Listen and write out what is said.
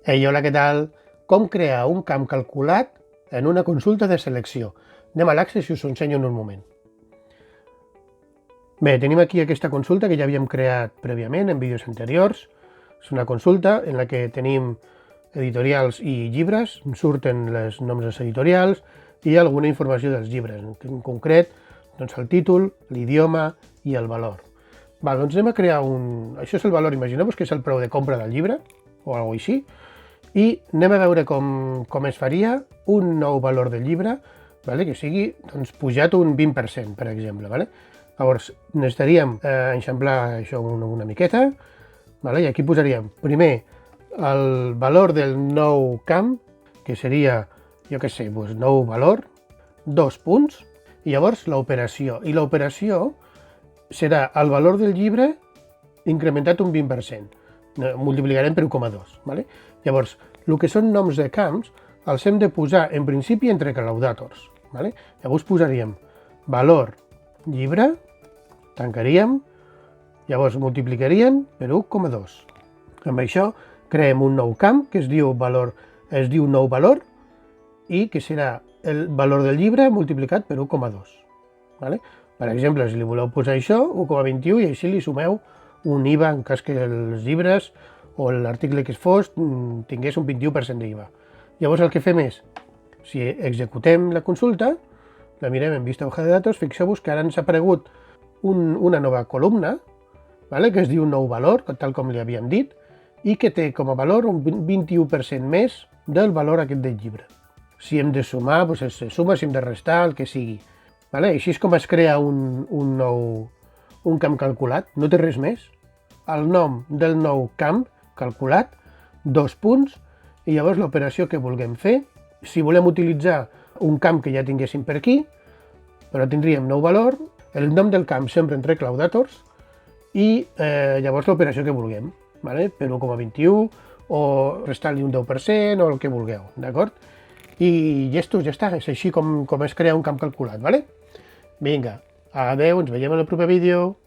Ei, hola, què tal? Com crear un camp calculat en una consulta de selecció? Anem a l'Access i us ho ensenyo en un moment. Bé, tenim aquí aquesta consulta que ja havíem creat prèviament en vídeos anteriors. És una consulta en la que tenim editorials i llibres, surten els noms dels editorials i alguna informació dels llibres, en concret doncs el títol, l'idioma i el valor. Doncs anem a crear un... Això és el valor, imagineu-vos que és el preu de compra del llibre, o alguna cosa així, i anem a veure com es faria un nou valor del llibre, que sigui pujat un 20%, per exemple. Llavors necessitaríem eixamplar això una miqueta, i aquí posaríem primer el valor del nou camp, que seria, jo què sé, nou valor, 2 punts, i llavors l'operació. I l'operació serà el valor del llibre incrementat un 20%. Multiplicarem per 1,2. Llavors, el que són noms de camps els hem de posar en principi entre claudàtors. Llavors posaríem valor llibre, tancaríem, llavors multiplicaríem per 1,2. Amb això creem un nou camp que es diu nou valor i que serà el valor del llibre multiplicat per 1,2. Per exemple, si li voleu posar això, 1,21, i així li sumeu un IVA en cas que els llibres o l'article que es fos tingués un 21% d'IVA. Llavors el que fem és, si executem la consulta, la mirem en vista hoja de datos, fixeu-vos que ara ens ha aparegut una nova columna, que es diu nou valor, tal com li havíem dit, i que té com a valor un 21% més del valor aquest del llibre. Si hem de sumar, es suma, si hem de restar, el que sigui. Així és com es crea un camp calculat, no té res més. El nom del nou camp calculat, 2 punts, i llavors l'operació que vulguem fer. Si volem utilitzar un camp que ja tinguéssim per aquí, però tindríem nou valor, el nom del camp sempre entre claudàtors, i llavors l'operació que vulguem, per 1,21 o restar-li un 10% o el que vulgueu, d'acord? I ja està, és així com es crea un camp calculat, Vinga, adeu, ens veiem en el proper vídeo.